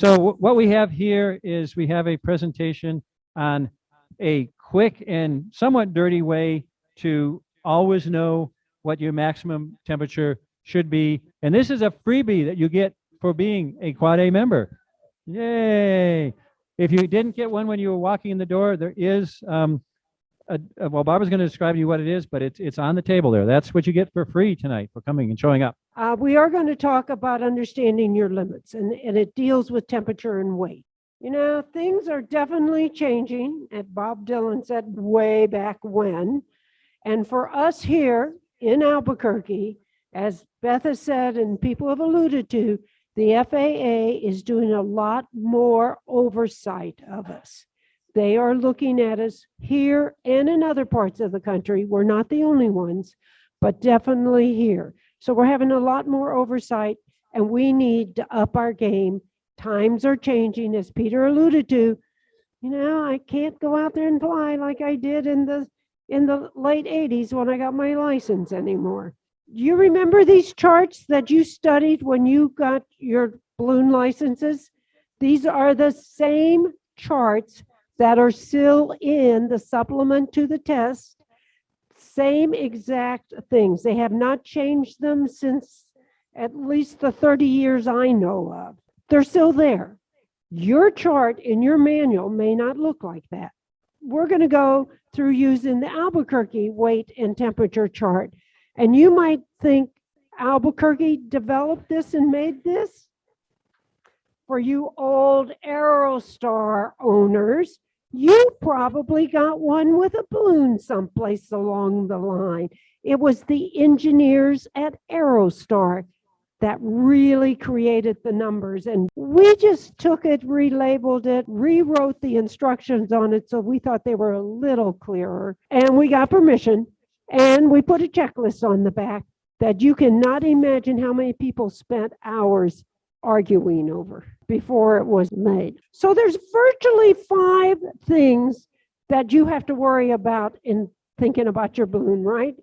So what we have here is we have a presentation on a quick and somewhat dirty way to always know what your maximum temperature should be. And this is a freebie that you get for being a Quad A member. Yay. If you didn't get one when you were walking in the door, there is, well, Barbara's going to describe to you what it is, but it's on the table there. That's what you get for free tonight for coming and showing up. We are going to talk about understanding your limits, and it deals with temperature and weight. You know, things are definitely changing, as Bob Dylan said way back when. And for us here in Albuquerque, as Beth has said and people have alluded to, the FAA is doing a lot more oversight of us. They are looking at us here and in other parts of the country. We're not the only ones, but definitely here. So we're having a lot more oversight, and we need to up our game. Times are changing, as Peter alluded to. You know, I can't go out there and fly like I did in the late 80s when I got my license anymore. You remember these charts that you studied when you got your balloon licenses? These are the same charts that are still in the supplement to the test. Same exact things. They have not changed them since at least the 30 years I know of. They're still there. Your chart in your manual may not look like that. We're going to go through using the Albuquerque weight and temperature chart. And you might think Albuquerque developed this and made this. For you old Aerostar owners, you probably got one with a balloon someplace along the line. It was the engineers at Aerostar that really created the numbers. And we just took it, relabeled it, rewrote the instructions on it so we thought they were a little clearer. And we got permission, and we put a checklist on the back that you cannot imagine how many people spent hours arguing over before it was made. So there's virtually 5 things that you have to worry about in thinking about your balloon, right?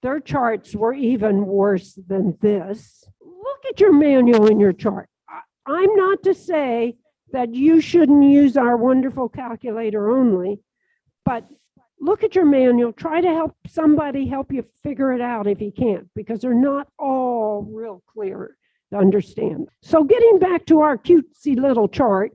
Their charts were even worse than this. Look at your manual and your chart. I'm not to say that you shouldn't use our wonderful calculator only, but look at your manual. Try to help somebody help you figure it out if you can't, because they're not all real clear to understand. So getting back to our cutesy little chart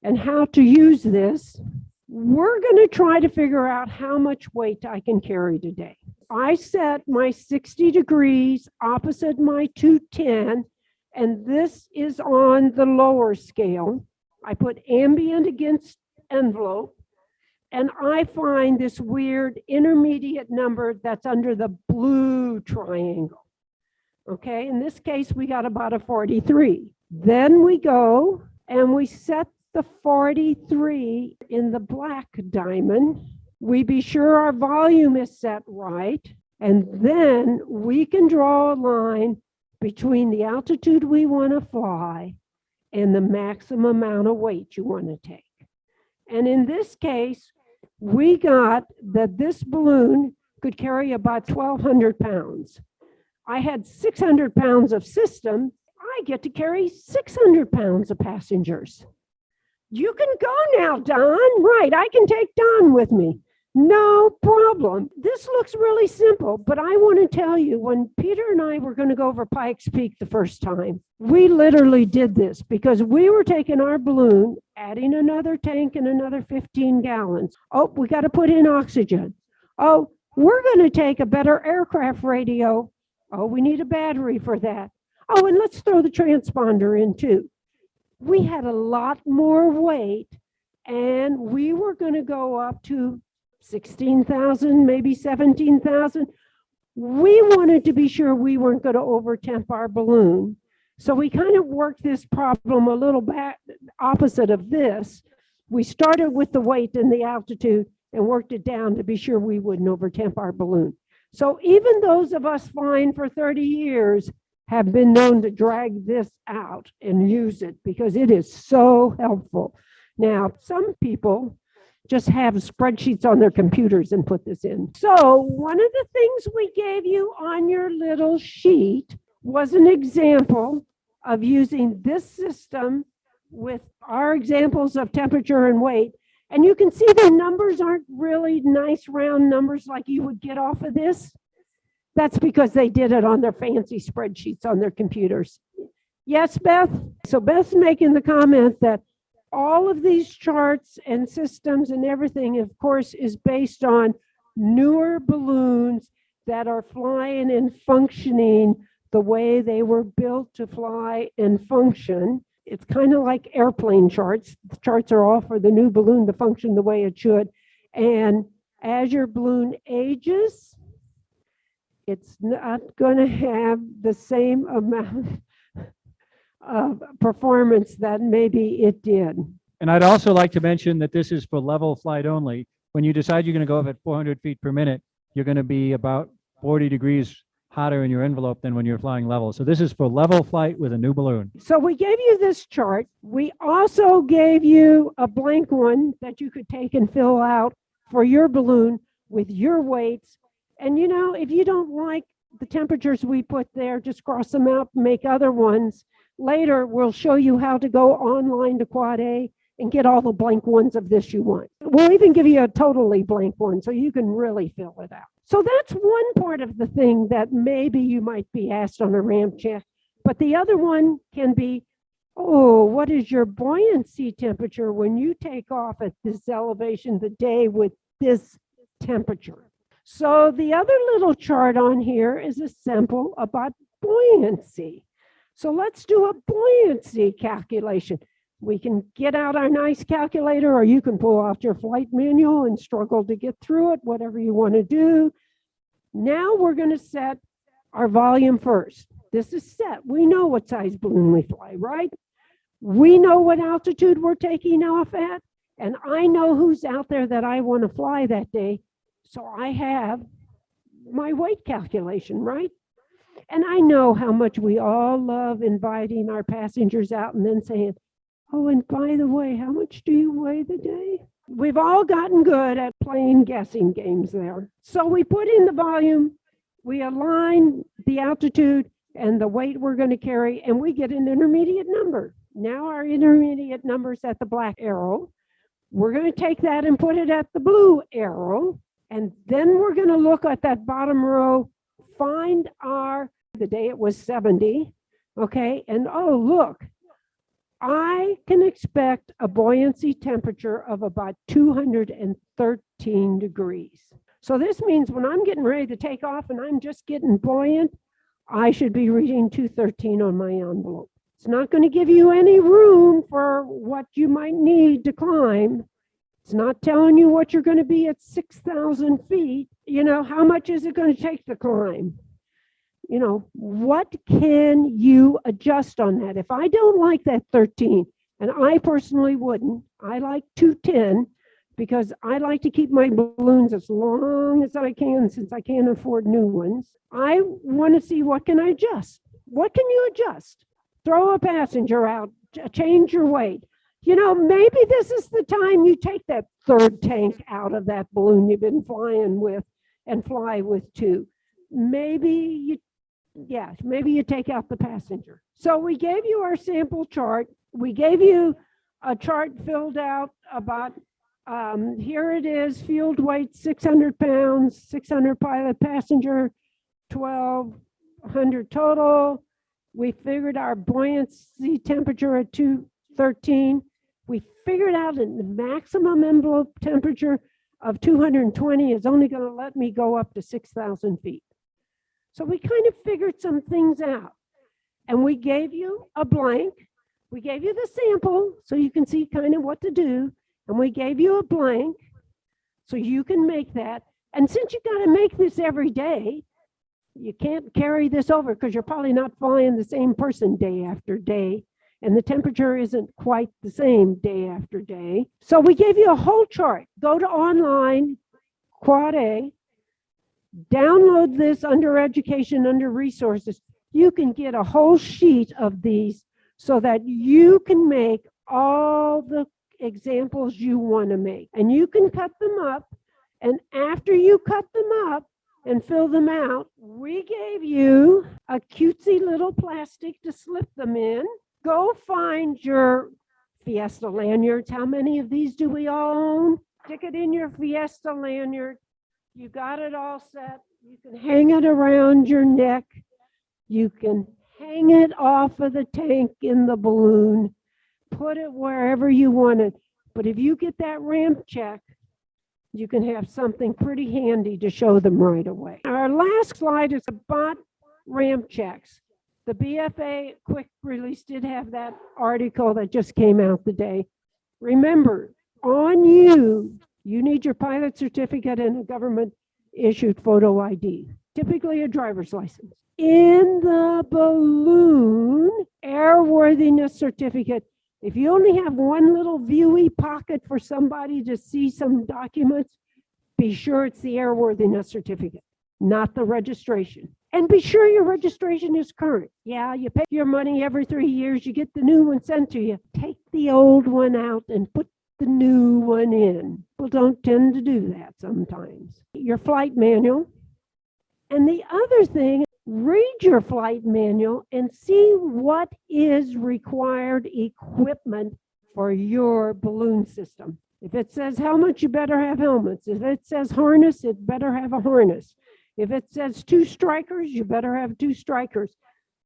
and how to use this, we're going to try to figure out how much weight I can carry today. I set my 60 degrees opposite my 210, and this is on the lower scale. I put ambient against envelope, and I find this weird intermediate number that's under the blue triangle. Okay, in this case, we got about a 43. Then we go and we set the 43 in the black diamond. We be sure our volume is set right, and then we can draw a line between the altitude we want to fly and the maximum amount of weight you want to take. And in this case, we got that this balloon could carry about 1,200 pounds. I had 600 pounds of system. I get to carry 600 pounds of passengers. You can go now, Don. Right, I can take Don with me. No problem. This looks really simple, but I want to tell you, when Peter and I were going to go over Pikes Peak the first time, we literally did this because we were taking our balloon, adding another tank and another 15 gallons. Oh, we got to put in oxygen. Oh, we're going to take a better aircraft radio. Oh, we need a battery for that. Oh, and let's throw the transponder in too. We had a lot more weight, and we were going to go up to 16,000, maybe 17,000. We wanted to be sure we weren't going to overtemp our balloon. So we kind of worked this problem a little back opposite of this. We started with the weight and the altitude and worked it down to be sure we wouldn't overtemp our balloon. So even those of us flying for 30 years have been known to drag this out and use it because it is so helpful. Now, some people just have spreadsheets on their computers and put this in. So one of the things we gave you on your little sheet was an example of using this system with our examples of temperature and weight. And you can see the numbers aren't really nice round numbers like you would get off of this. That's because they did it on their fancy spreadsheets on their computers. Yes, Beth? So Beth's making the comment that all of these charts and systems and everything, of course, is based on newer balloons that are flying and functioning the way they were built to fly and function. It's kind of like airplane charts. The charts are all for the new balloon to function the way it should. And as your balloon ages, it's not going to have the same amount of performance that maybe it did. And I'd also like to mention that this is for level flight only. When you decide you're going to go up at 400 feet per minute, you're going to be about 40 degrees hotter in your envelope than when you're flying level. So this is for level flight with a new balloon. So we gave you this chart. We also gave you a blank one that you could take and fill out for your balloon with your weights. And you know, if you don't like the temperatures we put there, just cross them out and make other ones. Later, we'll show you how to go online to Quad A and get all the blank ones of this you want. We'll even give you a totally blank one so you can really fill it out. So that's one part of the thing that maybe you might be asked on a ramp check. But the other one can be, oh, what is your buoyancy temperature when you take off at this elevation the day with this temperature? So the other little chart on here is a sample about buoyancy. So let's do a buoyancy calculation. We can get out our nice calculator, or you can pull out your flight manual and struggle to get through it, whatever you want to do. Now we're going to set our volume first. This is set. We know what size balloon we fly, right? We know what altitude we're taking off at, and I know who's out there that I want to fly that day. So I have my weight calculation, right? And I know how much we all love inviting our passengers out and then saying, oh, and by the way, how much do you weigh today? We've all gotten good at playing guessing games there. So we put in the volume, We align the altitude and the weight we're going to carry, and we get an intermediate number. Now our intermediate number is at the black arrow. We're going to take that and put it at the blue arrow, and then we're going to look at that bottom row, find the day it was 70, okay, and oh, look, I can expect a buoyancy temperature of about 213 degrees. So this means when I'm getting ready to take off and I'm just getting buoyant, I should be reading 213 on my envelope. It's not going to give you any room for what you might need to climb. It's not telling you what you're going to be at 6,000 feet. You know, how much is it going to take to climb? You know, what can you adjust on that? If I don't like that 13, and I personally wouldn't, I like 210 because I like to keep my balloons as long as I can since I can't afford new ones. I want to see what can I adjust. What can you adjust? Throw a passenger out, change your weight. You know, maybe this is the time you take that third tank out of that balloon you've been flying with and fly with too. Maybe you take out the passenger. So we gave you our sample chart. We gave you a chart filled out about, here it is, field weight 600 pounds, 600 pilot passenger, 1,200 total. We figured our buoyancy temperature at 213. We figured out that the maximum envelope temperature of 220 is only going to let me go up to 6,000 feet. So we kind of figured some things out. And we gave you a blank. We gave you the sample so you can see kind of what to do. And we gave you a blank so you can make that. And since you got to make this every day, you can't carry this over because you're probably not flying the same person day after day. And the temperature isn't quite the same day after day. So we gave you a whole chart. Go to online, Quad A, download this under education, under resources. You can get a whole sheet of these so that you can make all the examples you want to make. And you can cut them up. And after you cut them up and fill them out, we gave you a cutesy little plastic to slip them in. Go find your Fiesta lanyards. How many of these do we all own? Stick it in your Fiesta lanyard. You got it all set. You can hang it around your neck. You can hang it off of the tank in the balloon. Put it wherever you want it. But if you get that ramp check, you can have something pretty handy to show them right away. Our last slide is about ramp checks. The BFA quick release did have that article that just came out today. Remember, on you need your pilot certificate and a government issued photo ID, typically a driver's license. In the balloon, airworthiness certificate. If you only have one little viewy pocket for somebody to see some documents, be sure it's the airworthiness certificate, not the registration. And be sure your registration is current. Yeah, you pay your money every 3 years, you get the new one sent to you. Take the old one out and put the new one in. People don't tend to do that sometimes. Your flight manual. And the other thing, read your flight manual and see what is required equipment for your balloon system. If it says helmet, you better have helmets. If it says harness, it better have a harness. If it says 2 strikers, you better have 2 strikers.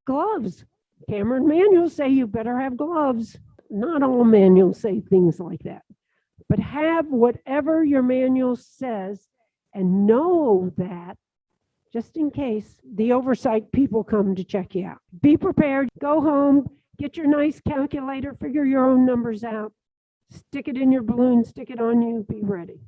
Gloves. Cameron manuals say you better have gloves. Not all manuals say things like that. But have whatever your manual says and know that just in case the oversight people come to check you out. Be prepared. Go home. Get your nice calculator. Figure your own numbers out. Stick it in your balloon. Stick it on you. Be ready.